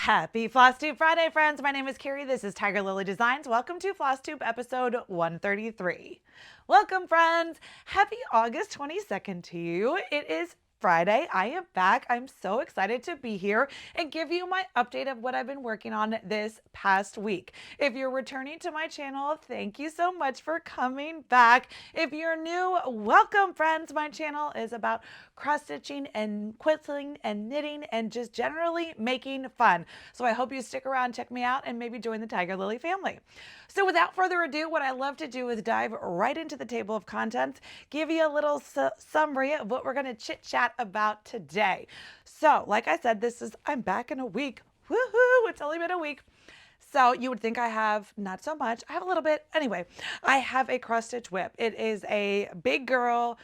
Happy Flosstube Friday, friends. My name is Kari. This is Tiger Lily Designs. Welcome to Flosstube episode 133. Welcome, friends. Happy August 22nd to you. It is Friday. I am back. I'm so excited to be here and give you my update of what I've been working on this past week. If you're returning to my channel, thank you so much for coming back. If you're new, welcome, friends. My channel is about cross stitching and quilting and knitting and just generally making fun. So I hope you stick around, check me out, and maybe join the Tiger Lily family. So without further ado, what I love to do is dive right into the table of contents, give you a little summary of what we're going to chit chat about today. So like I said, I'm back in a week. Woohoo! It's only been a week. So you would think I have not so much. I have a little bit. Anyway, I have a cross stitch whip. It is a big girl,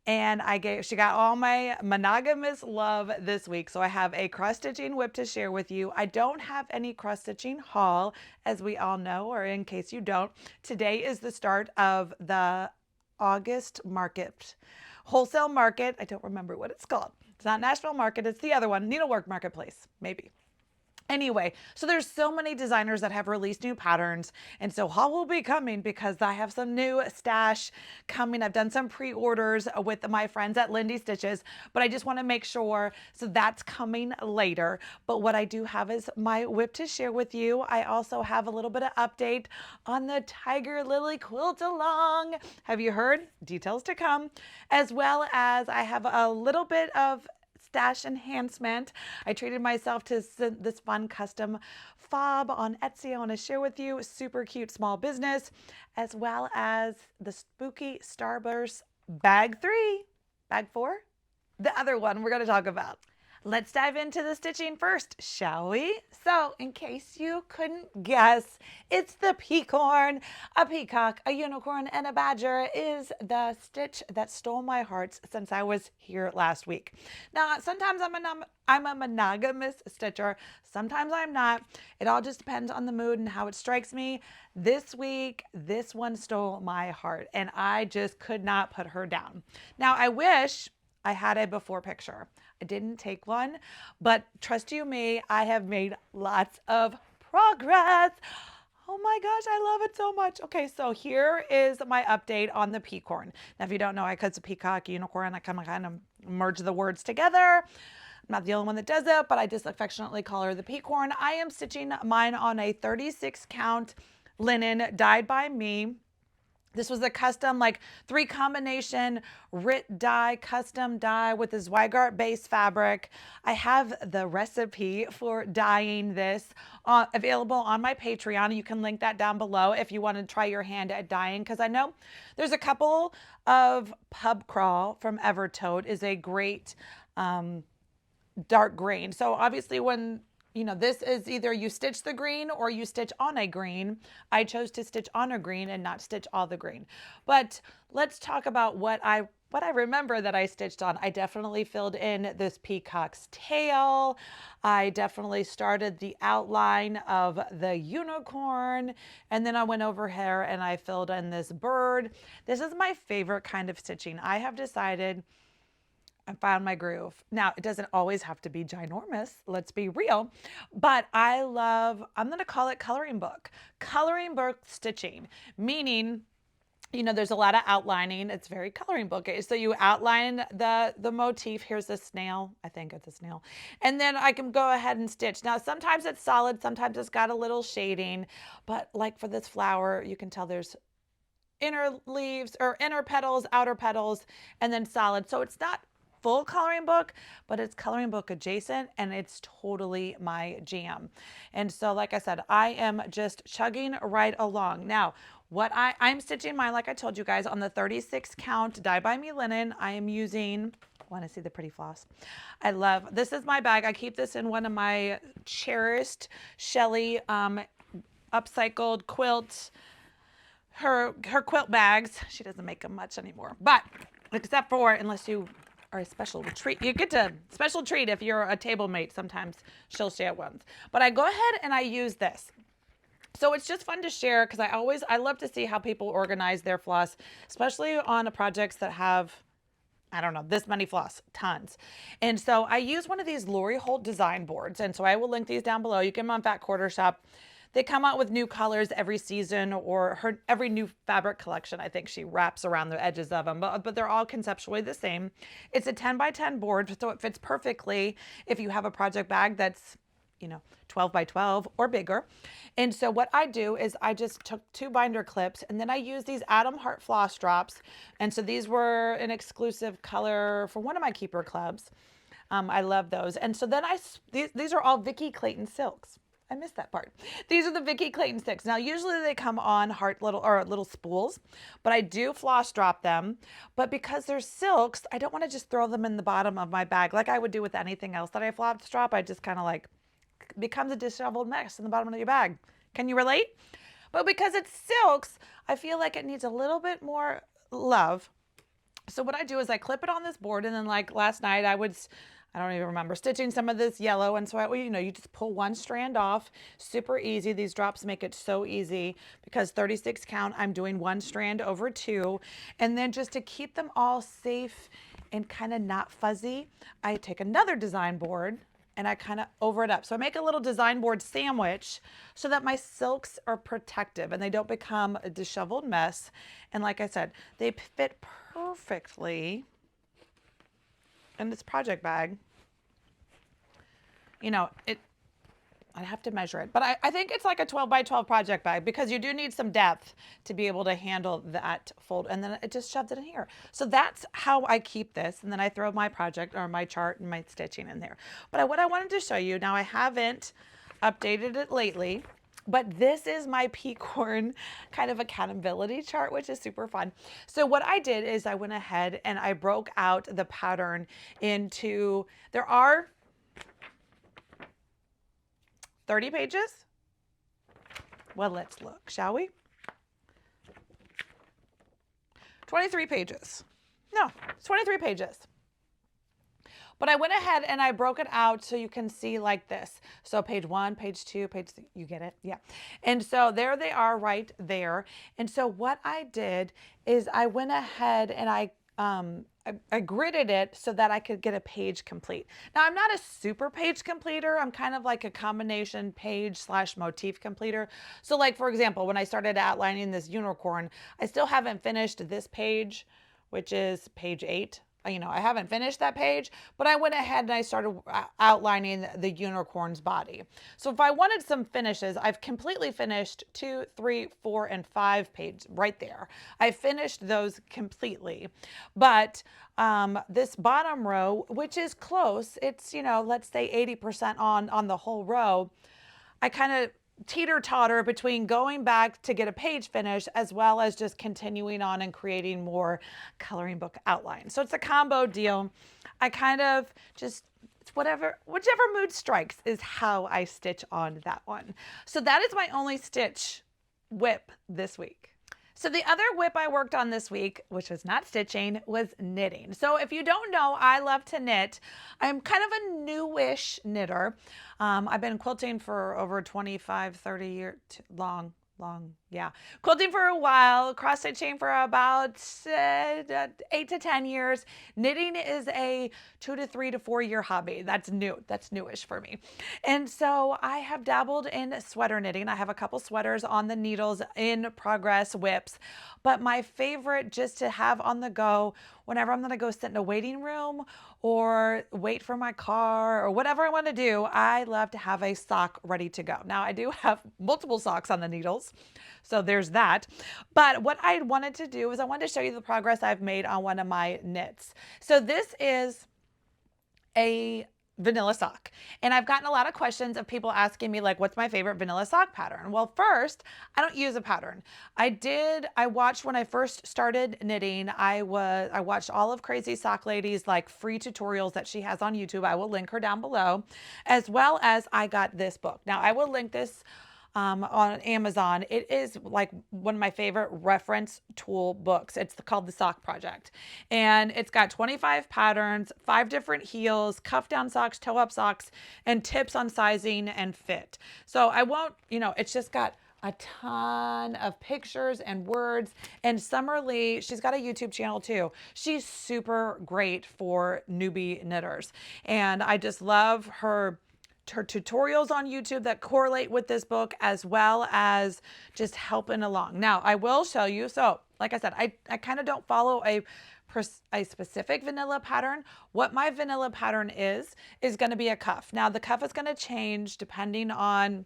and she got all my monogamous love this week. So I have a cross stitching whip to share with you. I don't have any cross stitching haul, as we all know, or in case you don't. Today is the start of the August market, wholesale market. I don't remember what it's called. It's not Nashville Market. It's the other one, Needlework Marketplace, maybe. Anyway, so there's so many designers that have released new patterns, and so haul will be coming because I have some new stash coming. I've done some pre-orders with my friends at Lindy Stitches, but I just want to make sure, so that's coming later. But what I do have is my whip to share with you. I also have a little bit of update on the Tiger Lily QuiltaLong. Have you heard? Details to come, as well as I have a little bit of stash enhancement. I treated myself to this fun custom fob on Etsy I want to share with you. Super cute small business, as well as the spooky starburst bag 4, the other one we're going to talk about. Let's dive into the stitching first, shall we? So, in case you couldn't guess, it's the peacorn. A peacock, a unicorn, and a badger is the stitch that stole my heart since I was here last week. Now, sometimes I'm a monogamous stitcher. Sometimes I'm not. It all just depends on the mood and how it strikes me. This week, this one stole my heart, and I just could not put her down. Now, I wish I had a before picture. I didn't take one, but trust you me, I have made lots of progress. Oh my gosh, I love it so much. Okay, so here is my update on the peacorn. Now, if you don't know, I cut a peacock, unicorn, I kind of merge the words together. I'm not the only one that does it, but I just affectionately call her the peacorn. I am stitching mine on a 36 count linen dyed by me. This was a custom, like 3 combination RIT dye, custom dye with this Zweigart base fabric. I have the recipe for dyeing this available on my Patreon. You can link that down below if you want to try your hand at dyeing, because I know there's a couple of Pub Crawl from Evertote is a great dark green. So obviously when this is either you stitch the green or you stitch on a green. I chose to stitch on a green and not stitch all the green. But let's talk about what I remember that I stitched on. I definitely filled in this peacock's tail. I definitely started the outline of the unicorn. And then I went over here and I filled in this bird. This is my favorite kind of stitching. I have decided I found my groove. Now, it doesn't always have to be ginormous, let's be real, but I'm going to call it coloring book stitching, meaning, there's a lot of outlining. It's very coloring book. So you outline the motif. Here's the snail. I think it's a snail. And then I can go ahead and stitch. Now, sometimes it's solid. Sometimes it's got a little shading, but like for this flower, you can tell there's inner leaves or inner petals, outer petals, and then solid. So it's not full coloring book, but it's coloring book adjacent, and it's totally my jam. And so, like I said, I am just chugging right along. Now, I'm stitching mine, like I told you guys, on the 36 count dye by me linen. I am using, want to see the pretty floss? This is my bag. I keep this in one of my cherished Shelly upcycled quilt, her quilt bags. She doesn't make them much anymore, but except for, unless you are a special treat. You get to special treat if you're a table mate. Sometimes she'll share ones. But I go ahead and I use this. So it's just fun to share because I love to see how people organize their floss, especially on projects that have I don't know, this many floss, tons. And so I use one of these Lori Holt design boards. And so I will link these down below. You can get them on Fat Quarter Shop. They come out with new colors every season, or every new fabric collection. I think she wraps around the edges of them, but they're all conceptually the same. It's a 10 by 10 board, so it fits perfectly if you have a project bag that's 12 by 12 or bigger. And so what I do is I just took 2 binder clips, and then I use these Atom Heart floss drops. And so these were an exclusive color for one of my keeper clubs. I love those. And so then these are all Vicki Clayton silks. I missed that part. These are the Vicki Clayton sticks. Now, usually they come on little spools, but I do floss drop them. But because they're silks, I don't want to just throw them in the bottom of my bag like I would do with anything else that I floss drop. I just kind of like becomes a disheveled mess in the bottom of your bag. Can you relate? But because it's silks, I feel like it needs a little bit more love. So what I do is I clip it on this board, and then like last night I don't even remember stitching some of this yellow. And so you just pull one strand off, super easy. These drops make it so easy because 36 count, I'm doing one strand over 2. And then just to keep them all safe and kind of not fuzzy, I take another design board and I kind of over it up. So I make a little design board sandwich so that my silks are protective and they don't become a disheveled mess. And like I said, they fit perfectly in this project bag. I have to measure it, but I think it's like a 12 by 12 project bag because you do need some depth to be able to handle that fold. And then it just shoved it in here. So that's how I keep this. And then I throw my project or my chart and my stitching in there. But what I wanted to show you, now I haven't updated it lately, but this is my Peacorn kind of accountability chart, which is super fun. So what I did is I went ahead and I broke out the pattern into, there are 30 pages. Well, let's look, shall we? 23 pages. No, it's 23 pages. But I went ahead and I broke it out so you can see like this. So page 1, page 2, page 3, you get it? Yeah. And so there they are right there. And so what I did is I went ahead and I gridded it so that I could get a page complete. Now, I'm not a super page completer. I'm kind of like a combination page / motif completer. So like, for example, when I started outlining this unicorn, I still haven't finished this page, which is page 8. I haven't finished that page, but I went ahead and I started outlining the unicorn's body. So if I wanted some finishes, I've completely finished 2, 3, 4, and 5 pages right there. I finished those completely. But this bottom row, which is close, it's, let's say 80% on the whole row, I kind of teeter-totter between going back to get a page finish as well as just continuing on and creating more coloring book outlines. So it's a combo deal. I kind of just, it's whichever mood strikes is how I stitch on that one. So that is my only stitch whip this week. So the other whip I worked on this week, which was not stitching, was knitting. So if you don't know, I love to knit. I'm kind of a newish knitter. I've been quilting for over 25, 30 years, long, yeah. Quilting for a while, cross stitching for about 8 to 10 years. Knitting is a 2 to 3 to 4 year hobby. That's new. That's newish for me. And so I have dabbled in sweater knitting. I have a couple sweaters on the needles in progress whips, but my favorite just to have on the go whenever I'm going to go sit in a waiting room or wait for my car or whatever I want to do, I love to have a sock ready to go. Now I do have multiple socks on the needles, so there's that. But what I wanted to do is I wanted to show you the progress I've made on one of my knits. So this is a vanilla sock. And I've gotten a lot of questions of people asking me like, what's my favorite vanilla sock pattern? Well, first, I don't use a pattern. I watched when I first started knitting, I watched all of Crazy Sock Lady's like free tutorials that she has on YouTube. I will link her down below, as well as I got this book. Now I will link this on Amazon. It is like one of my favorite reference tool books. It's called The Sock Project. And it's got 25 patterns, 5 different heels, cuff down socks, toe up socks, and tips on sizing and fit. So I won't, it's just got a ton of pictures and words. And Summerlee, she's got a YouTube channel too. She's super great for newbie knitters. And I just love her tutorials on YouTube that correlate with this book, as well as just helping along. Now, I will show you. So like I said, I kind of don't follow a specific vanilla pattern. What my vanilla pattern is going to be a cuff. Now the cuff is going to change depending on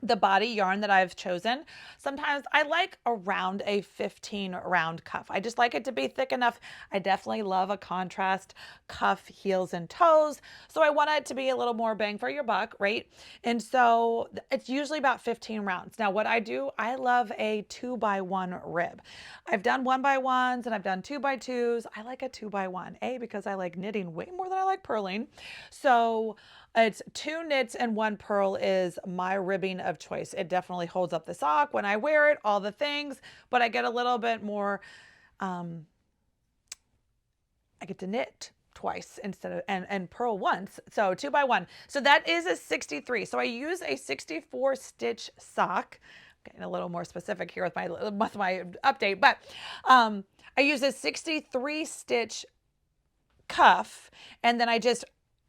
the body yarn that I've chosen. Sometimes I like around a 15 round cuff. I just like it to be thick enough. I definitely love a contrast cuff, heels and toes. So I want it to be a little more bang for your buck, right? And so it's usually about 15 rounds. Now what I do, I love a 2x1 rib. I've done 1x1s and I've done 2x2s. I like a 2x1, because I like knitting way more than I like purling. So it's 2 knits and 1 purl is my ribbing of choice. It definitely holds up the sock when I wear it, all the things, but I get a little bit more, I get to knit twice instead of, and purl once. So 2x1. So that is a 63. So I use a 64 stitch sock. Getting a little more specific here with my update, but I use a 63 stitch cuff, and then I just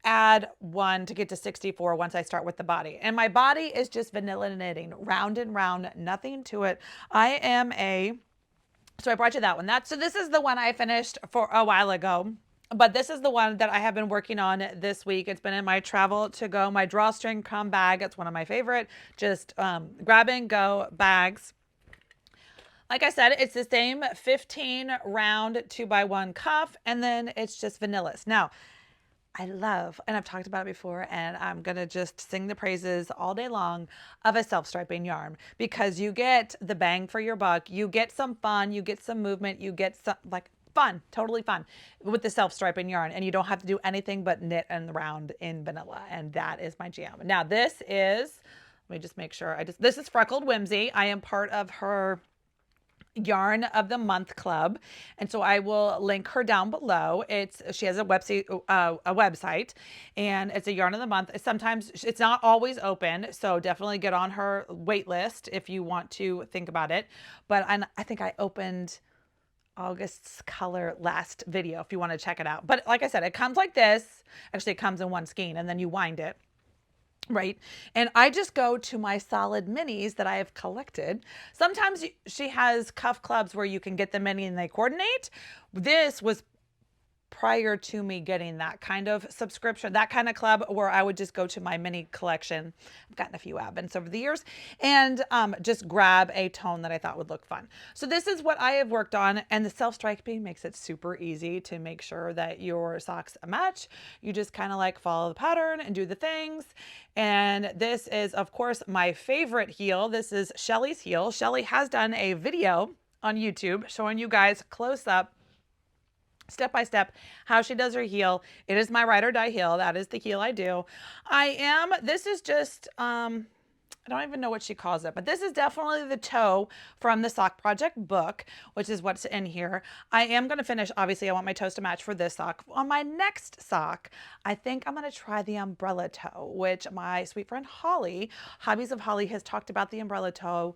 add 1 to get to 64 once I start with the body. And my body is just vanilla knitting, round and round, nothing to it. So I brought you that one. So this is the one I finished for a while ago, but this is the one that I have been working on this week. It's been in my travel to go, my drawstring crumb bag. It's one of my favorite, just grab and go bags. Like I said, it's the same 15 round 2x1 cuff, and then it's just vanillas. Now, I love, and I've talked about it before, and I'm going to just sing the praises all day long of a self-striping yarn, because you get the bang for your buck. You get some fun, you get some movement, you get some like fun, totally fun with the self-striping yarn, and you don't have to do anything but knit and round in vanilla, and that is my jam. Now this is, let me just make sure, this is Freckled Whimsy. I am part of her Yarn of the Month Club, and so I will link her down below. She has a website, and it's a Yarn of the Month. Sometimes it's not always open, so definitely get on her wait list if you want to think about it. But I think I opened August's color last video if you want to check it out. But like I said, it comes like this. Actually, it comes in one skein, and then you wind it. Right. And I just go to my solid minis that I have collected. Sometimes she has cuff clubs where you can get the mini and they coordinate. This was prior to me getting that kind of subscription, that kind of club where I would just go to my mini collection. I've gotten a few advents over the years, and just grab a tone that I thought would look fun. So this is what I have worked on, and the self-striping makes it super easy to make sure that your socks match. You just kind of like follow the pattern and do the things. And this is, of course, my favorite heel. This is Shelly's heel. Shelly has done a video on YouTube showing you guys close up, step by step, how she does her heel. It is my ride or die heel. That is the heel I do. This is just, I don't even know what she calls it, but this is definitely the toe from the Sock Project book, which is what's in here. I am going to finish, obviously I want my toes to match for this sock. On my next sock, I think I'm going to try the umbrella toe, which my sweet friend Holly, Hobbies of Holly, has talked about the umbrella toe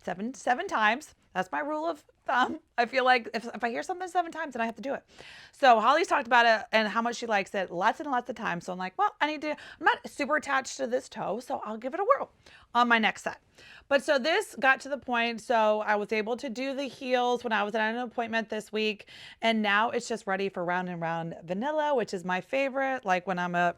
seven times. That's my rule of thumb. I feel like if I hear something 7 times, then I have to do it. So Holly's talked about it and how much she likes it lots and lots of times. So I'm like, well, I'm not super attached to this toe, so I'll give it a whirl on my next set. But so this got to the point, so I was able to do the heels when I was at an appointment this week, and now it's just ready for round and round vanilla, which is my favorite. Like when I'm a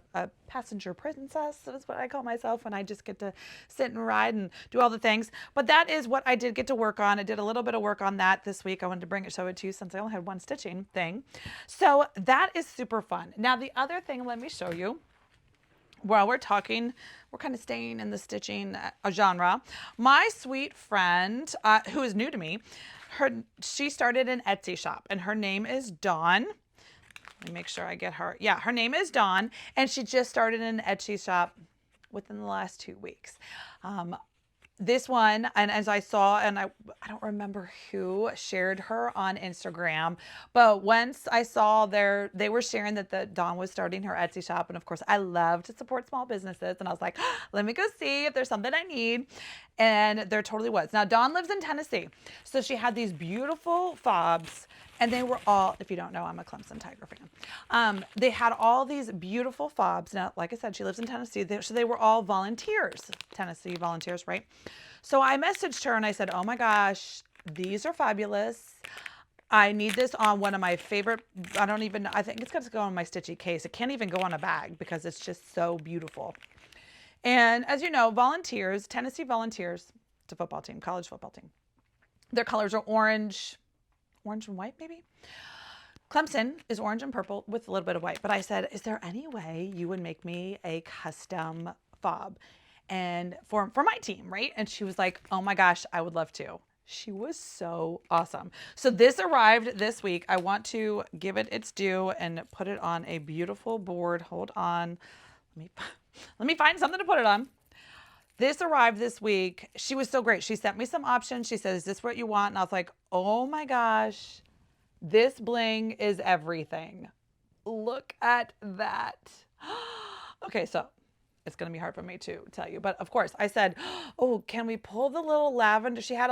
passenger princess, that's what I call myself, when I just get to sit and ride and do all the things. But that is what I did get to work on. I did a little bit of work on that this week. I wanted to show it to you since I only had one stitching thing. So that is super fun. Now the other thing, let me show you. While we're talking, we're kind of staying in the stitching genre. My sweet friend, who is new to me, she started an Etsy shop, and her name is Dawn. Let me make sure I get her. Yeah, her name is Dawn, and she just started an Etsy shop within the last 2 weeks. this one, and as I saw, and I don't remember who shared her on Instagram, but once I saw they were sharing that Dawn was starting her Etsy shop, and of course I love to support small businesses, and I was like, let me go see if there's something I need, and there totally was. Now Dawn lives in Tennessee, so she had these beautiful fobs. And they were all, if you don't know, I'm a Clemson Tiger fan. They had all these beautiful fobs. Now, like I said, she lives in Tennessee. So they were all volunteers, Tennessee volunteers, right? So I messaged her and I said, oh my gosh, these are fabulous. I need this on one of my favorite, I think it's going to go on my stitchy case. It can't even go on a bag because it's just so beautiful. And as you know, volunteers, Tennessee Volunteers, it's a football team, college football team. Their colors are orange and white, maybe. Clemson is orange and purple with a little bit of white. But I said, is there any way you would make me a custom fob and for my team, right? And she was like, oh my gosh, I would love to. She was so awesome. So this arrived this week. I want to give it its due and put it on a beautiful board. Hold on. Let me find something to put it on. This arrived this week. She was so great. She sent me some options. She said, is this what you want? And I was like, oh my gosh, this bling is everything. Look at that. Okay, so it's going to be hard for me to tell you. But of course, I said, oh, can we pull the little lavender? She had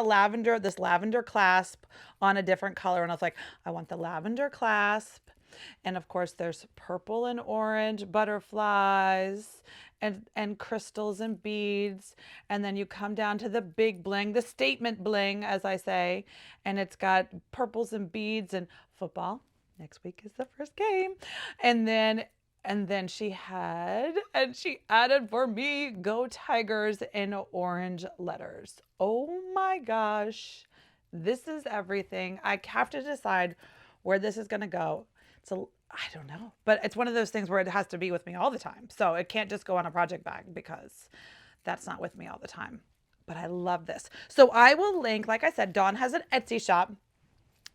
this lavender clasp on a different color. And I was like, I want the lavender clasp. And of course, there's purple and orange butterflies and crystals and beads. And then you come down to the big bling, the statement bling, as I say. And it's got purples and beads and football. Next week is the first game. And then she added for me, Go Tigers in orange letters. Oh my gosh. This is everything. I have to decide where this is going to go. So I don't know, but it's one of those things where it has to be with me all the time. So it can't just go on a project bag because that's not with me all the time. But I love this. So I will link, like I said, Dawn has an Etsy shop.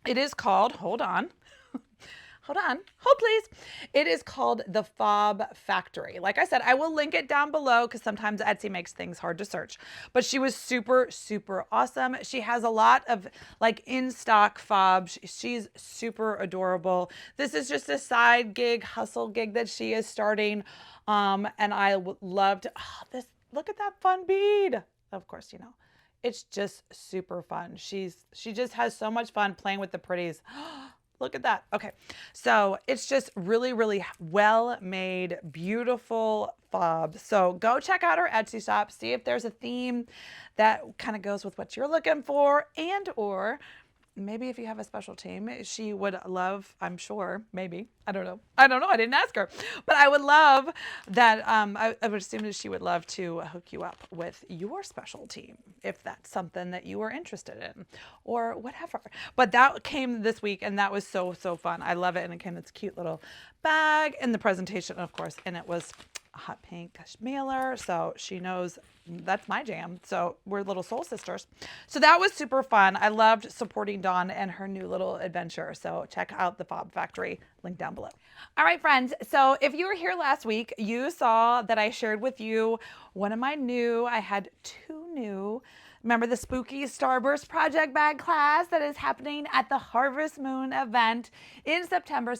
It is called, hold on, hold please. It is called the Fob Factory. Like I said, I will link it down below because sometimes Etsy makes things hard to search. But she was super, super awesome. She has a lot of like in stock fobs. She's super adorable. This is just a side gig, hustle gig that she is starting. And I loved this. Look at that fun bead. Of course, you know. It's just super fun. She just has so much fun playing with the pretties. Look at that. Okay. So it's just really, really well made, beautiful fob. So go check out her Etsy shop, see if there's a theme that kind of goes with what you're looking for, and or maybe if you have a special team, she would love, I'm sure, maybe, I don't know. I didn't ask her, but I would love that. I would assume that she would love to hook you up with your special team if that's something that you are interested in or whatever. But that came this week and that was so, so fun. I love it. And it came in this cute little bag and the presentation, of course, and it was a hot pink mailer. So she knows that's my jam. So we're little soul sisters. So that was super fun. I loved supporting Dawn and her new little adventure. So check out the Fob Factory, link down below. All right, friends. So if you were here last week, you saw that I shared with you one of my I had two new. Remember the spooky Starburst project bag class that is happening at the Harvest Moon event in September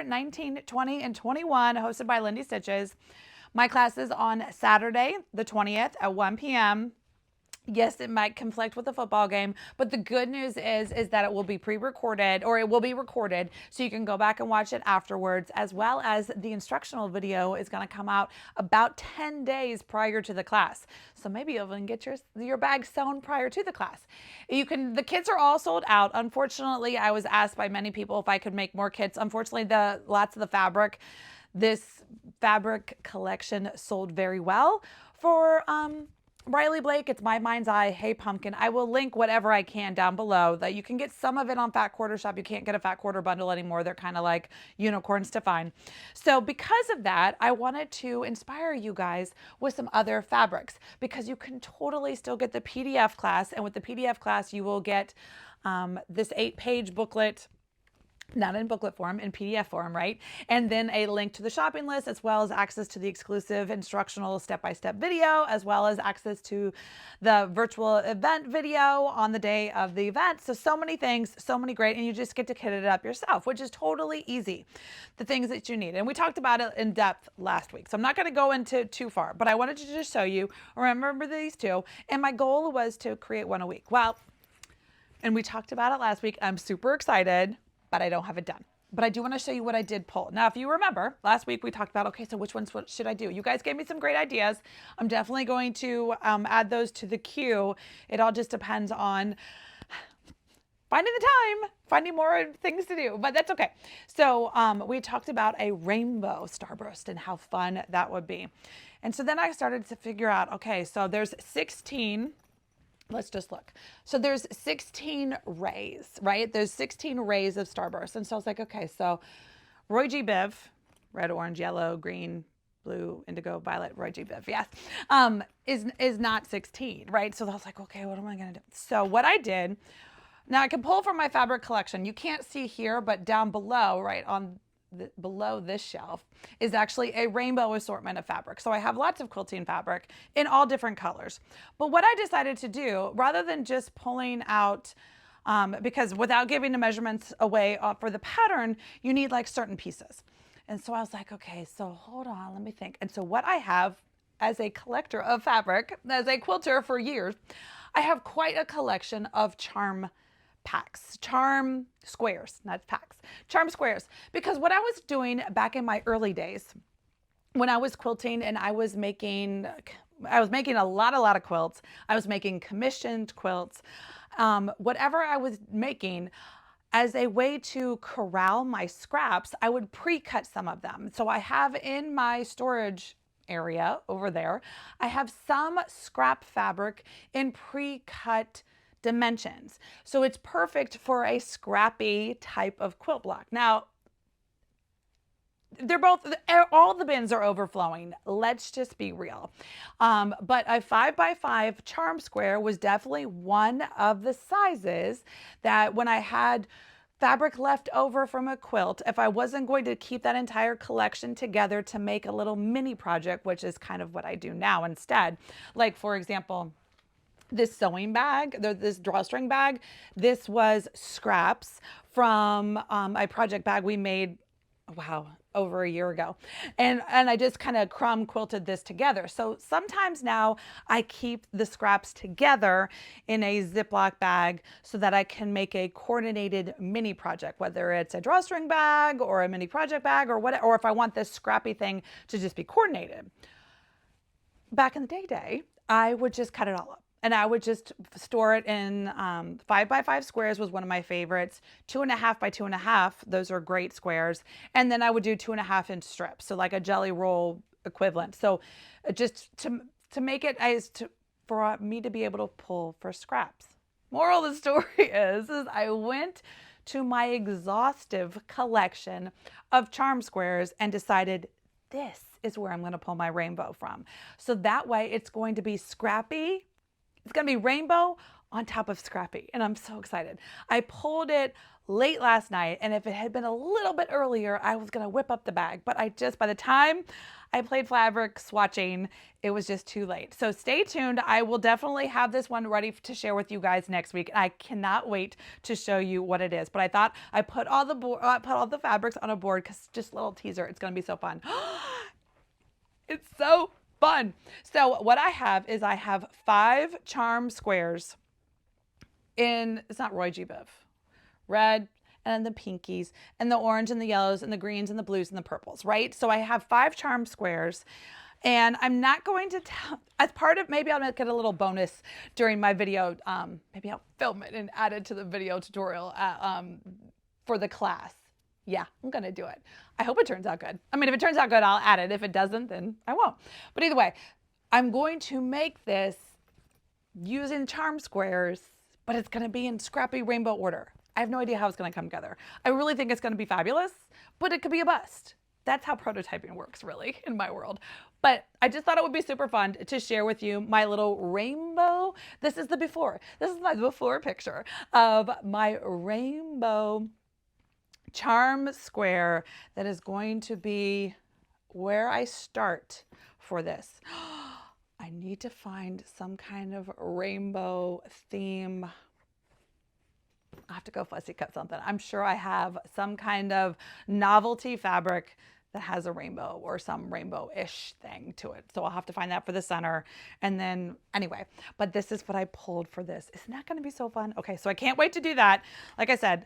19, 20, and 21, hosted by Lindy Stitches. My class is on Saturday, the 20th at 1 p.m. Yes, it might conflict with the football game, but the good news is that it will be pre-recorded, or it will be recorded, so you can go back and watch it afterwards, as well as the instructional video is going to come out about 10 days prior to the class. So maybe you'll even get your bag sewn prior to the class. The kits are all sold out. Unfortunately, I was asked by many people if I could make more kits. Unfortunately, lots of the fabric, this fabric collection sold very well. For Riley Blake, it's My Mind's Eye, Hey Pumpkin. I will link whatever I can down below. That you can get some of it on Fat Quarter Shop. You can't get a Fat Quarter bundle anymore. They're kind of like unicorns to find. So because of that, I wanted to inspire you guys with some other fabrics, because you can totally still get the PDF class. And with the PDF class, you will get this 8-page booklet not in booklet form, in PDF form, right? And then a link to the shopping list, as well as access to the exclusive instructional step-by-step video, as well as access to the virtual event video on the day of the event. So many things, so many great, and you just get to kit it up yourself, which is totally easy. The things that you need. And we talked about it in depth last week, so I'm not going to go into too far, but I wanted to just show you, remember these two, and my goal was to create one a week. Well, and we talked about it last week. I'm super excited, but I don't have it done. But I do want to show you what I did pull. Now, if you remember, last week we talked about, okay, so which ones should I do? You guys gave me some great ideas. I'm definitely going to add those to the queue. It all just depends on finding the time, finding more things to do, but that's okay. So we talked about a rainbow starburst and how fun that would be. And so then I started to figure out, okay, so there's 16, let's just look. So there's 16 rays, right? There's 16 rays of starburst. And so I was like, okay, so Roy G. Biv, red, orange, yellow, green, blue, indigo, violet, Roy G. Biv, yes, is not 16, right? So I was like, okay, what am I gonna do? So what I did, now I can pull from my fabric collection. You can't see here, but down below, right on below this shelf is actually a rainbow assortment of fabric. So I have lots of quilting fabric in all different colors. But what I decided to do, rather than just pulling out, because without giving the measurements away for the pattern, you need like certain pieces. And so I was like, okay, so hold on, let me think. And so what I have as a collector of fabric, as a quilter for years, I have quite a collection of charm packs, charm squares, not packs, charm squares. Because what I was doing back in my early days when I was quilting and I was making a lot of quilts. I was making commissioned quilts. Whatever I was making, as a way to corral my scraps, I would pre-cut some of them. So I have in my storage area over there, I have some scrap fabric in pre-cut dimensions. So it's perfect for a scrappy type of quilt block. Now, they're both, all the bins are overflowing. Let's just be real. But a 5x5 charm square was definitely one of the sizes that when I had fabric left over from a quilt, if I wasn't going to keep that entire collection together to make a little mini project, which is kind of what I do now instead. Like, for example, this sewing bag, this drawstring bag, this was scraps from a project bag we made, wow, over a year ago. And I just kind of crumb quilted this together. So sometimes now I keep the scraps together in a Ziploc bag so that I can make a coordinated mini project, whether it's a drawstring bag or a mini project bag or whatever, or if I want this scrappy thing to just be coordinated. Back in the day, I would just cut it all up. And I would just store it in 5x5 squares was one of my favorites. 2.5 by 2.5, those are great squares. And then I would do 2.5-inch strips, so like a jelly roll equivalent. So just to make it for me to be able to pull for scraps. Moral of the story is I went to my exhaustive collection of charm squares and decided this is where I'm going to pull my rainbow from. So that way it's going to be scrappy. It's going to be rainbow on top of scrappy, and I'm so excited. I pulled it late last night, and if it had been a little bit earlier, I was going to whip up the bag, but by the time I played fabric swatching, it was just too late. So stay tuned. I will definitely have this one ready to share with you guys next week. I cannot wait to show you what it is, but I thought I put all the fabrics on a board because just a little teaser. It's going to be so fun. It's so fun. So what I have is I have 5 charm squares in, it's not Roy G. Biv, red and the pinkies and the orange and the yellows and the greens and the blues and the purples, right? So I have 5 charm squares, and I'm not going to tell, as part of, maybe I'll make it a little bonus during my video. Maybe I'll film it and add it to the video tutorial for the class. Yeah, I'm going to do it. I hope it turns out good. I mean, if it turns out good, I'll add it. If it doesn't, then I won't. But either way, I'm going to make this using charm squares, but it's going to be in scrappy rainbow order. I have no idea how it's going to come together. I really think it's going to be fabulous, but it could be a bust. That's how prototyping works, really, in my world. But I just thought it would be super fun to share with you my little rainbow. This is the before. This is my before picture of my rainbow charm square that is going to be where I start for this. I need to find some kind of rainbow theme. I'll have to go fussy cut something. I'm sure I have some kind of novelty fabric that has a rainbow or some rainbow-ish thing to it. So I'll have to find that for the center. And then anyway, but this is what I pulled for this. Isn't that gonna be so fun? Okay, so I can't wait to do that. Like I said,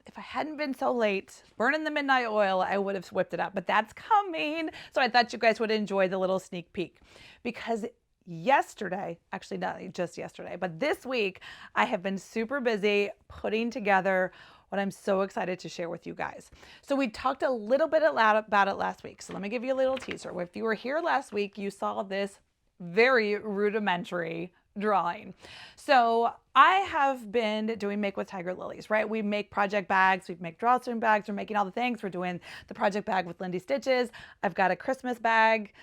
if I hadn't been so late, burning the midnight oil, I would have whipped it up, but that's coming. So I thought you guys would enjoy the little sneak peek, because yesterday, actually not just yesterday, but this week, I have been super busy putting together what I'm so excited to share with you guys. So we talked a little bit about it last week. So let me give you a little teaser. If you were here last week, you saw this very rudimentary drawing. So I have been doing Make with Tiger Lilies, right? We make project bags, we make drawstring bags, we're making all the things. We're doing the project bag with Lindy Stitches. I've got a Christmas bag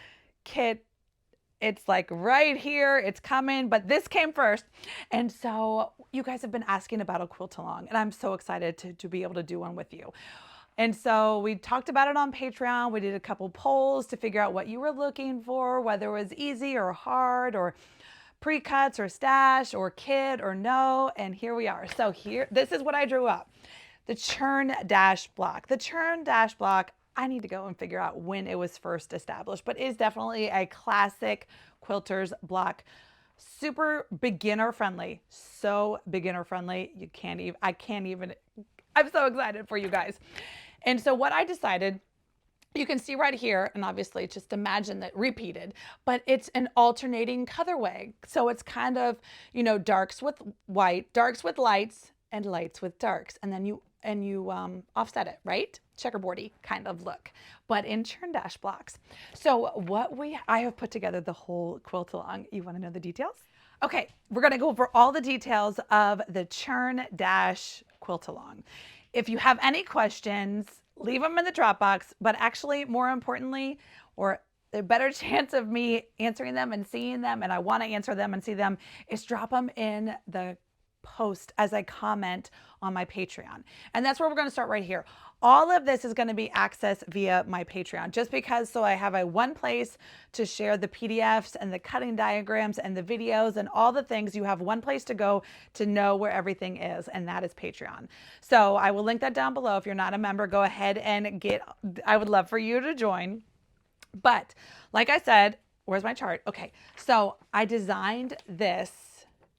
kit. It's like right here, it's coming, but this came first. And so you guys have been asking about a QuiltaLong, and I'm so excited to be able to do one with you. And so we talked about it on Patreon. We did a couple polls to figure out what you were looking for, whether it was easy or hard or pre-cuts or stash or kit or no. And here we are. So here, this is what I drew up. The Churn Dash block. The Churn Dash block, I need to go and figure out when it was first established, but is definitely a classic quilter's block. Super beginner friendly. So beginner friendly. You can't even, I'm so excited for you guys. And so what I decided, you can see right here, and obviously just imagine that repeated, but it's an alternating colorway. So it's kind of, you know, darks with white, darks with lights, and lights with darks. And then you offset it, right? Checkerboardy kind of look, but in Churn Dash blocks. So I have put together the whole QuiltaLong. You want to know the details? Okay, we're going to go over all the details of the Churn Dash QuiltaLong. If you have any questions, leave them in the drop box, but actually more importantly, or a better chance of me answering them and seeing them, and I want to answer them and see them, is drop them in the post as I comment on my Patreon. And that's where we're going to start right here. All of this is going to be accessed via my Patreon, just because so I have one place to share the PDFs and the cutting diagrams and the videos and all the things. You have one place to go to know where everything is, and that is Patreon. So I will link that down below. If you're not a member, go ahead and I would love for you to join. But like I said, where's my chart? Okay, so I designed this,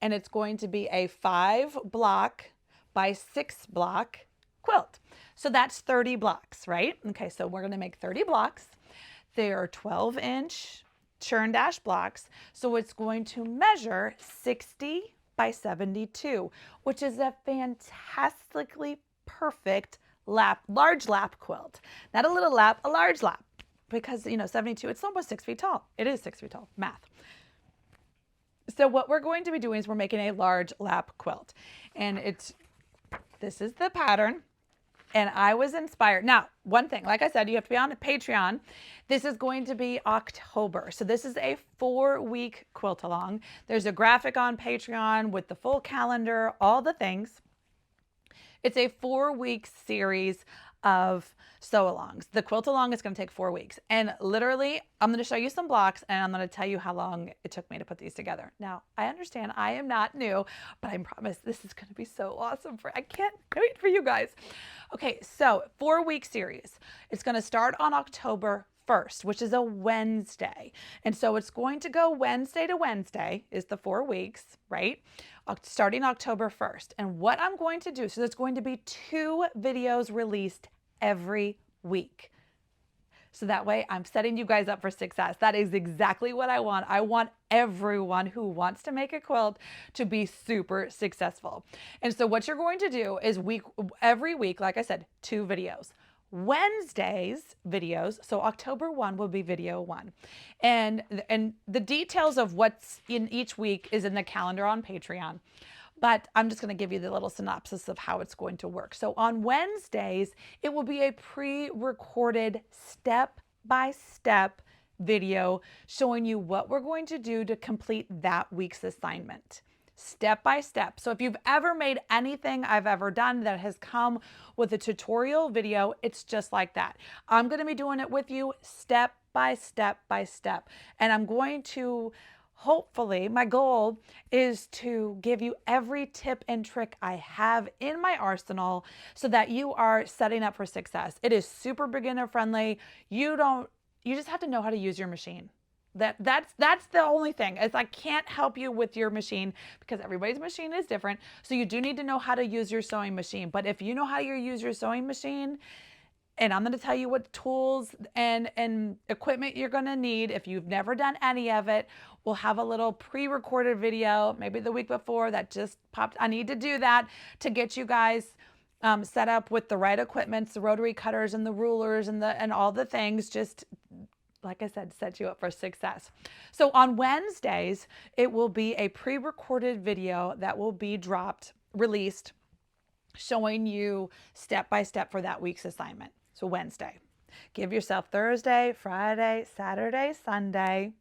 and it's going to be a 5 block by 6 block quilt. So that's 30 blocks, right? Okay, so we're gonna make 30 blocks. They are 12-inch Churn Dash blocks. So it's going to measure 60 by 72, which is a fantastically perfect large lap quilt. Not a little lap, a large lap. Because, you know, 72, it's almost 6 feet tall. It is 6 feet tall, math. So what we're going to be doing is we're making a large lap quilt. And this is the pattern. And I was inspired. Now, one thing, like I said, you have to be on Patreon. This is going to be October. So this is a 4-week QuiltaLong. There's a graphic on Patreon with the full calendar, all the things. It's a 4-week series of sew-alongs. The QuiltaLong is going to take 4 weeks. And literally, I'm going to show you some blocks, and I'm going to tell you how long it took me to put these together. Now, I understand I am not new, but I promise this is going to be so awesome. I can't wait for you guys. Okay, so 4-week series. It's going to start on October 1st, which is a Wednesday. And so it's going to go Wednesday to Wednesday is the 4 weeks, right? Starting October 1st. And what I'm going to do, so there's going to be 2 videos released every week. So that way I'm setting you guys up for success. That is exactly what I want. I want everyone who wants to make a quilt to be super successful. And so what you're going to do is every week, like I said, 2 videos. Wednesday's videos, so October 1 will be video 1. And the details of what's in each week is in the calendar on Patreon. But I'm just going to give you the little synopsis of how it's going to work. So on Wednesdays, it will be a pre-recorded step-by-step video showing you what we're going to do to complete that week's assignment. step by step. So if you've ever made anything I've ever done that has come with a tutorial video, it's just like that. I'm going to be doing it with you step by step by step. And I'm going to, hopefully, my goal is to give you every tip and trick I have in my arsenal so that you are setting up for success. It is super beginner friendly. You just have to know how to use your machine. That's the only thing, is I can't help you with your machine because everybody's machine is different. So you do need to know how to use your sewing machine. But if you know how to use your sewing machine, and I'm going to tell you what tools and equipment you're going to need. If you've never done any of it, we'll have a little pre-recorded video, maybe the week before, that just popped. I need to do that to get you guys set up with the right equipment, the rotary cutters and the rulers and all the things. Just like I said, set you up for success. So on Wednesdays, it will be a pre-recorded video that will be released, showing you step by step for that week's assignment. So Wednesday, give yourself Thursday, Friday, Saturday, Sunday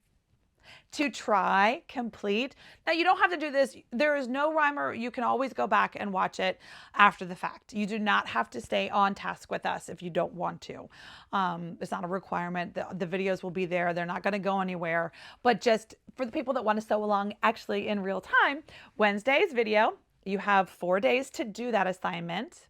to try, complete. Now you don't have to do this. There is no rhyme. You can always go back and watch it after the fact. You do not have to stay on task with us if you don't want to. It's not a requirement. The videos will be there. They're not going to go anywhere. But just for the people that want to sew along actually in real time, Wednesday's video, you have 4 days to do that assignment.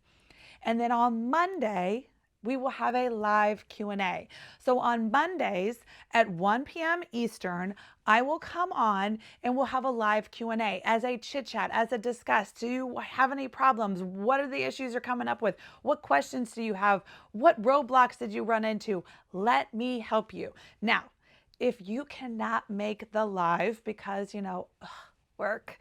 And then on Monday, we will have a live Q&A. So on Mondays at 1 p.m. Eastern, I will come on and we'll have a live Q&A as a chit chat, as a discuss. Do you have any problems? What are the issues you're coming up with? What questions do you have? What roadblocks did you run into? Let me help you. Now, if you cannot make the live because, work,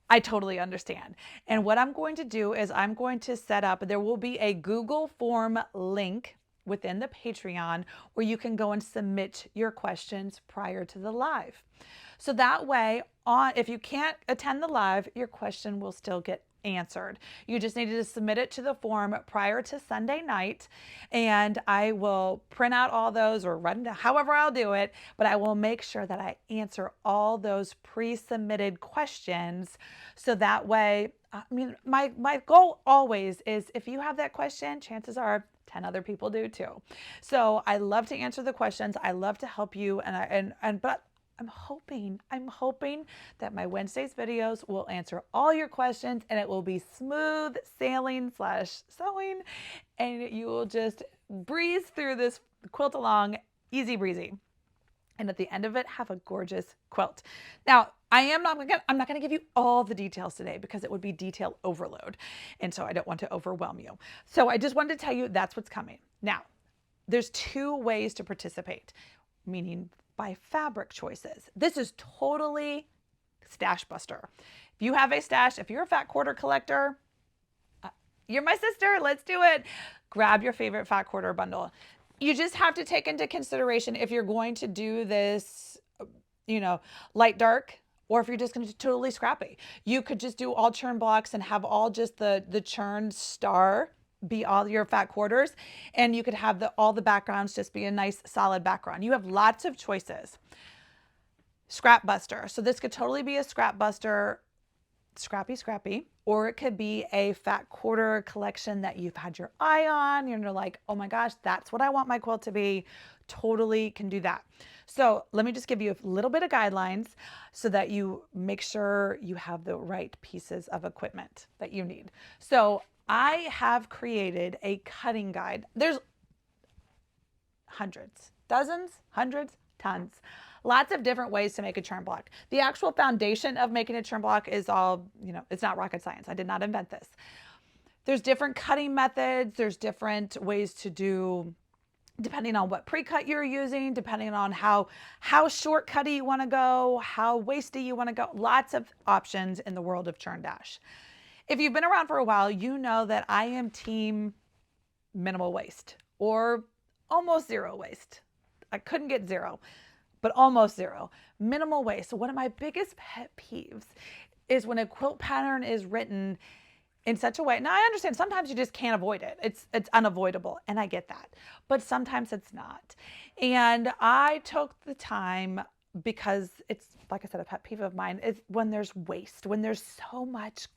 I totally understand. And what I'm going to do is I'm going to set up, there will be a Google form link within the Patreon where you can go and submit your questions prior to the live. So that way, if you can't attend the live, your question will still get answered. You just needed to submit it to the form prior to Sunday night, and I will print out all those or run however I'll do it, but I will make sure that I answer all those pre-submitted questions. So that way, my goal always is if you have that question, chances are 10 other people do too. So I love to answer the questions. I love to help you, but I'm hoping that my Wednesdays videos will answer all your questions and it will be smooth sailing / sewing, and you will just breeze through this quilt along easy breezy. And at the end of it, have a gorgeous quilt. Now, I'm not going to give you all the details today because it would be detail overload. And so I don't want to overwhelm you. So I just wanted to tell you that's what's coming. Now, there's 2 ways to participate, meaning by fabric choices. This is totally stash buster. If you have a stash, if you're a fat quarter collector, you're my sister, let's do it. Grab your favorite fat quarter bundle. You just have to take into consideration if you're going to do this, light dark, or if you're just going to totally scrappy. You could just do all churn blocks and have all just the churn star be all your fat quarters, and you could have all the backgrounds just be a nice solid background. You have lots of choices. Scrap buster. So this could totally be a scrap buster, scrappy, or it could be a fat quarter collection that you've had your eye on. You're like, oh my gosh, that's what I want my quilt to be. Totally can do that. So let me just give you a little bit of guidelines so that you make sure you have the right pieces of equipment that you need. So I have created a cutting guide. There's hundreds, dozens, hundreds, tons, lots of different ways to make a churn block. The actual foundation of making a churn block is all, it's not rocket science. I did not invent this. There's different cutting methods. There's different ways to do, depending on what pre-cut you're using, depending on how short cutty you want to go, how waisty you want to go. Lots of options in the world of Churn Dash. If you've been around for a while, you know that I am team minimal waste or almost zero waste. I couldn't get zero, but almost zero. Minimal waste. So one of my biggest pet peeves is when a quilt pattern is written in such a way. Now I understand sometimes you just can't avoid it. It's unavoidable, and I get that. But sometimes it's not. And I took the time because it's, like I said, a pet peeve of mine, is when there's waste, when there's so much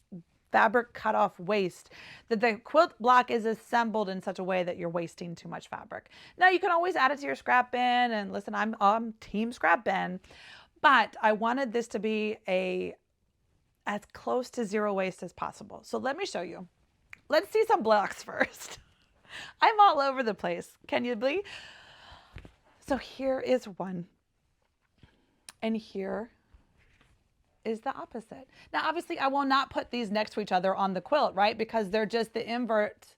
fabric cut off waste, that the quilt block is assembled in such a way that you're wasting too much fabric. Now you can always add it to your scrap bin, and listen, I'm team scrap bin, but I wanted this to be as close to zero waste as possible. So let me show you. Let's see some blocks first. I'm all over the place. Can you believe? So here is one. And here is the opposite. Now, obviously, I will not put these next to each other on the quilt, right? Because they're just the inverts.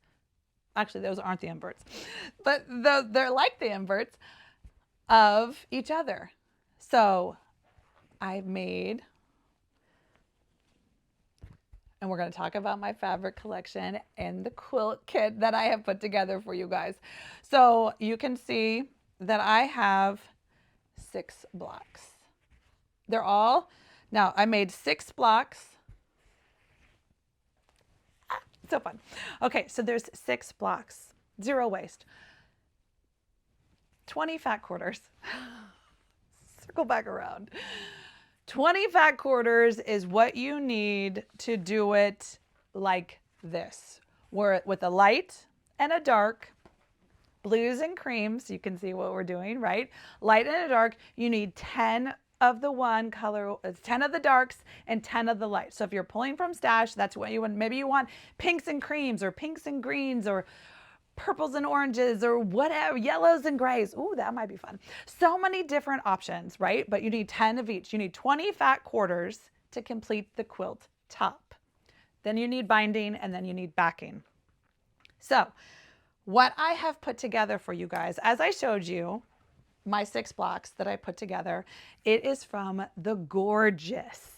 Actually, those aren't the inverts. But they're like the inverts of each other. So I've made, and we're going to talk about my fabric collection and the quilt kit that I have put together for you guys. So you can see that I have 6 blocks. They're all, now I made 6 blocks. So fun. Okay, so there's 6 blocks, 0 waste, 20 fat quarters. Circle back around. 20 fat quarters is what you need to do it like this, where with a light and a dark, blues and creams. You can see what we're doing, right? Light and a dark. You need 10 of the one color, 10 of the darks and 10 of the lights. So if you're pulling from stash, that's what you want. Maybe you want pinks and creams, or pinks and greens, or purples and oranges, or whatever, yellows and grays. Ooh, that might be fun. So many different options, right? But you need 10 of each. You need 20 fat quarters to complete the quilt top. Then you need binding, and then you need backing. So what I have put together for you guys, as I showed you, my 6 blocks that I put together, it is from the gorgeous,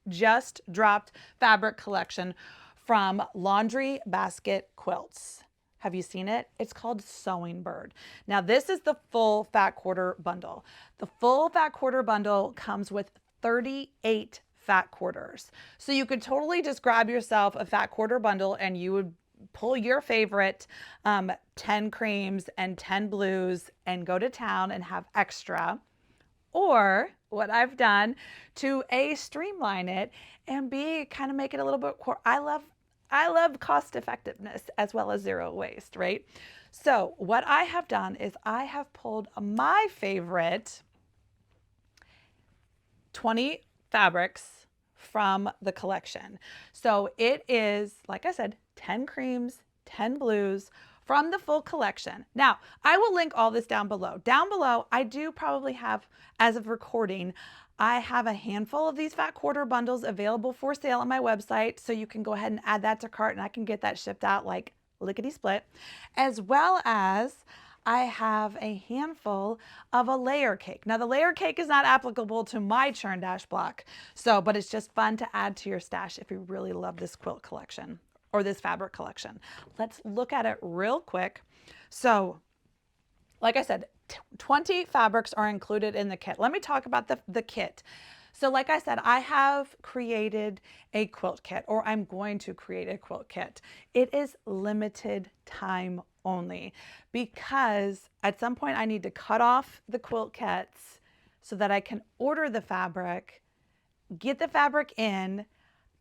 just dropped fabric collection from Laundry Basket Quilts. Have you seen it? It's called Sewing Bird. Now this is the full fat quarter bundle. The full fat quarter bundle comes with 38 fat quarters. So you could totally just grab yourself a fat quarter bundle and you would pull your favorite 10 creams and 10 blues and go to town and have extra. Or what I've done to streamline it and kind of make it a little bit, I love cost effectiveness as well as zero waste, right? So what I have done is I have pulled my favorite 20 fabrics from the collection. So it is, like I said, 10 creams, 10 blues from the full collection. Now, I will link all this down below. Down below, I do probably have, as of recording, I have a handful of these fat quarter bundles available for sale on my website. So you can go ahead and add that to cart and I can get that shipped out like lickety split. As well as I have a handful of a layer cake. Now the layer cake is not applicable to my Churn Dash block. But it's just fun to add to your stash if you really love this quilt collection or this fabric collection. Let's look at it real quick. So like I said, 20 fabrics are included in the kit. Let me talk about the kit. So like I said, I have created a quilt kit, or I'm going to create a quilt kit. It is limited time only because at some point I need to cut off the quilt kits so that I can order the fabric, get the fabric in,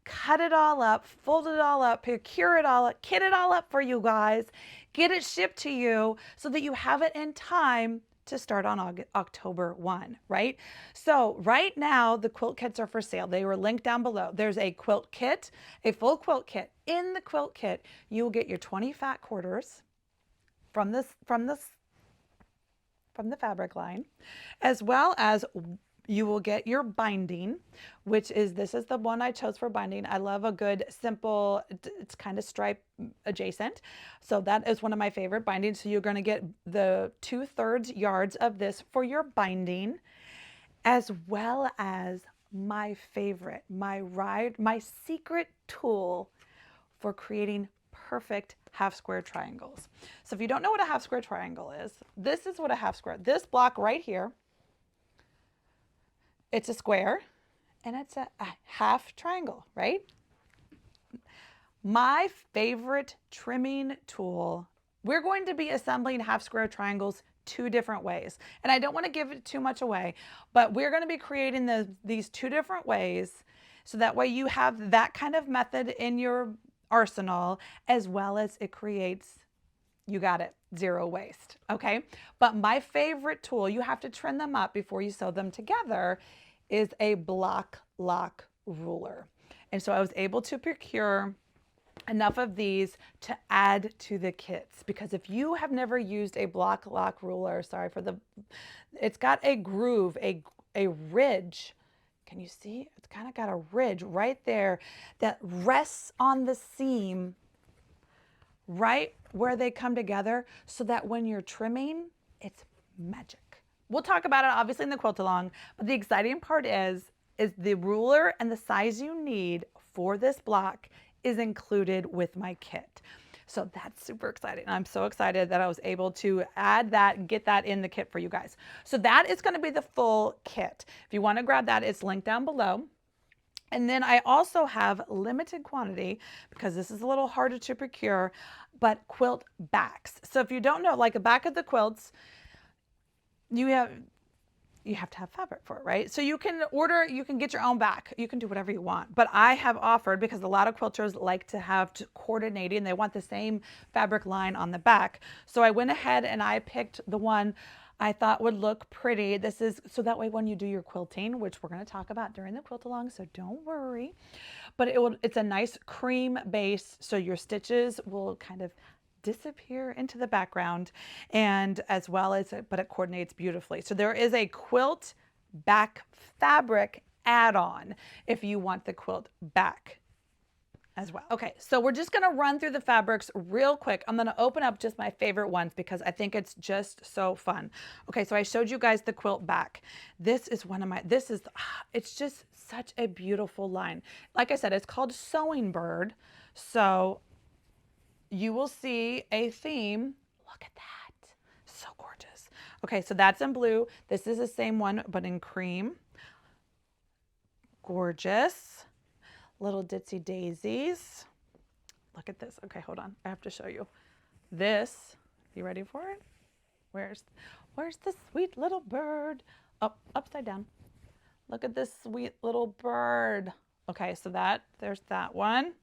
cut it all up, fold it all up, procure it all up, kit it all up for you guys, get it shipped to you so that you have it in time to start on October 1, right? So right now the quilt kits are for sale. They were linked down below. There's a quilt kit, a full quilt kit. In the quilt kit, you will get your 20 fat quarters from the fabric line, as well as you will get your binding, which is, this is the one I chose for binding. I love a good simple, it's kind of stripe adjacent. So that is one of my favorite bindings. So you're going to get the 2/3 yards of this for your binding, as well as my favorite, my secret tool for creating perfect half square triangles. So if you don't know what a half square triangle is, this is what a half square, this block right here, it's a square and it's a half triangle, right? My favorite trimming tool, we're going to be assembling half square triangles 2 different ways. And I don't want to give it too much away, but we're going to be creating these 2 different ways, so that way you have that kind of method in your arsenal, as well as it creates, you got it, 0 waste, okay? But my favorite tool, you have to trim them up before you sew them together, is a Bloc Loc ruler. And so I was able to procure enough of these to add to the kits, because if you have never used a Bloc Loc ruler, sorry for the, it's got a groove, a ridge. Can you see? It's kind of got a ridge right there that rests on the seam right where they come together, so that when you're trimming, it's magic. We'll talk about it obviously in the QuiltaLong, but the exciting part is the ruler and the size you need for this block is included with my kit. So that's super exciting. I'm so excited that I was able to add that and get that in the kit for you guys. So that is going to be the full kit. If you want to grab that, it's linked down below. And then I also have limited quantity, because this is a little harder to procure, but quilt backs. So if you don't know, like a back of the quilts, you have to have fabric for it, right? So you can order, you can get your own back. You can do whatever you want. But I have offered, because a lot of quilters like to have coordinating, they want the same fabric line on the back. So I went ahead and I picked the one I thought would look pretty. This is, so that way when you do your quilting, which we're going to talk about during the QuiltaLong, so don't worry. But it's a nice cream base, so your stitches will kind of disappear into the background, and as well as, but it coordinates beautifully. So there is a quilt back fabric add-on if you want the quilt back as well. Okay, so we're just gonna run through the fabrics real quick. I'm gonna open up just my favorite ones because I think it's just so fun. Okay, so I showed you guys the quilt back. This is one of my, it's just such a beautiful line. Like I said, it's called Sewing Bird. So you will see a theme. Look at that, so gorgeous. Okay, so that's in blue. This is the same one, but in cream. Gorgeous. Little ditsy daisies. Look at this. Okay, hold on. I have to show you. This, you ready for it? Where's the sweet little bird? Oh, upside down. Look at this sweet little bird. Okay, so there's that one.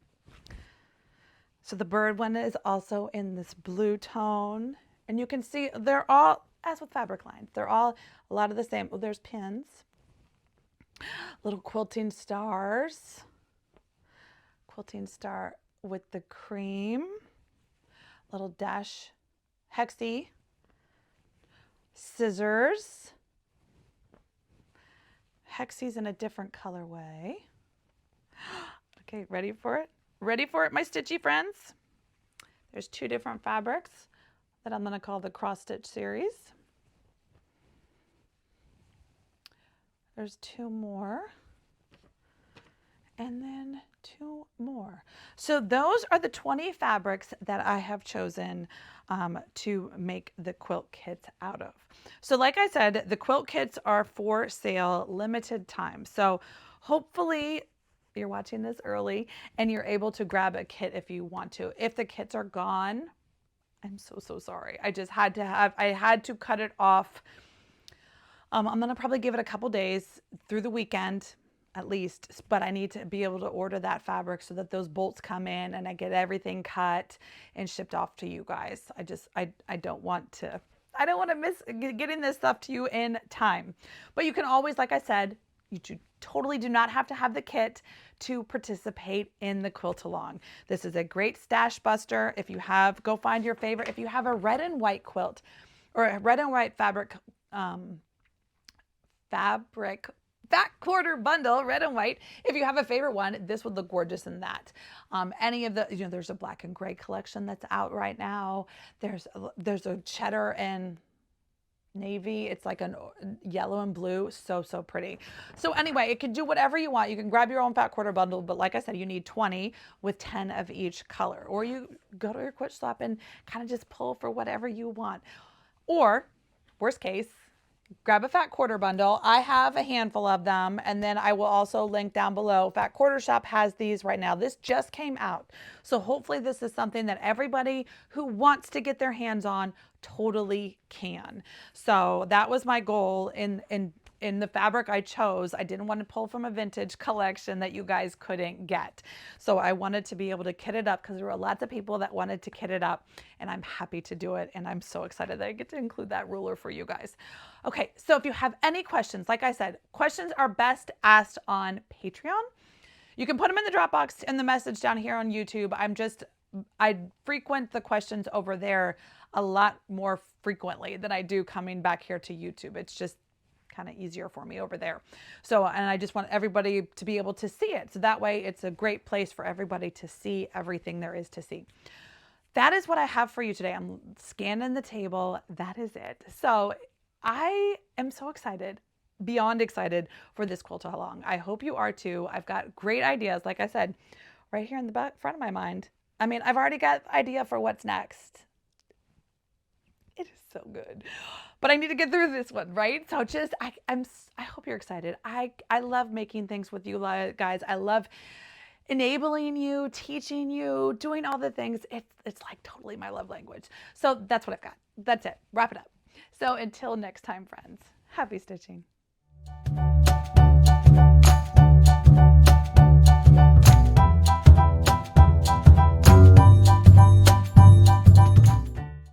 So the bird one is also in this blue tone. And you can see they're all, as with fabric lines, they're all a lot of the same. Oh, there's pins. Little quilting stars. Quilting star with the cream, little dash hexie, scissors, hexie's in a different colorway. Okay, ready for it? Ready for it, my stitchy friends? There's 2 different fabrics that I'm gonna call the cross stitch series. There's 2 more. And then 2 more. So those are the 20 fabrics that I have chosen to make the quilt kits out of. So like I said, the quilt kits are for sale, limited time. So hopefully you're watching this early and you're able to grab a kit if you want to. If the kits are gone, I'm so sorry. I had to cut it off. I'm gonna probably give it a couple days through the weekend at least, but I need to be able to order that fabric so that those bolts come in and I get everything cut and shipped off to you guys. I don't want to miss getting this stuff to you in time. But you can always, like I said, totally do not have to have the kit to participate in the QuiltaLong. This is a great stash buster. If you have, go find your favorite. If you have a red and white quilt or a red and white fabric, back quarter bundle, red and white. If you have a favorite one, this would look gorgeous in that. Any of the, there's a black and gray collection that's out right now. There's a cheddar and navy. It's like a yellow and blue. So pretty. So anyway, it can do whatever you want. You can grab your own fat quarter bundle, but like I said, you need 20 with 10 of each color. Or you go to your quilt shop and kind of just pull for whatever you want. Or worst case, grab a fat quarter bundle. I have a handful of them, and then I will also link down below. Fat Quarter Shop has these right now. This just came out. So hopefully this is something that everybody who wants to get their hands on totally can. So that was my goal in the fabric I chose. I didn't want to pull from a vintage collection that you guys couldn't get. So I wanted to be able to kit it up because there were lots of people that wanted to kit it up, and I'm happy to do it. And I'm so excited that I get to include that ruler for you guys. Okay, so if you have any questions, like I said, questions are best asked on Patreon. You can put them in the Dropbox in the message down here on YouTube. I frequent the questions over there a lot more frequently than I do coming back here to YouTube. It's just kind of easier for me over there. So, and I just want everybody to be able to see it. So that way it's a great place for everybody to see everything there is to see. That is what I have for you today. I'm scanning the table. That is it. So I am so excited, beyond excited for this Quilt-along. I hope you are too. I've got great ideas, like I said, right here in the back front of my mind. I mean, I've already got idea for what's next. It is so good, but I need to get through this one, right? So just, I hope you're excited. I love making things with you guys. I love enabling you, teaching you, doing all the things. It's like totally my love language. So that's what I've got. That's it. Wrap it up. So until next time, friends, happy stitching.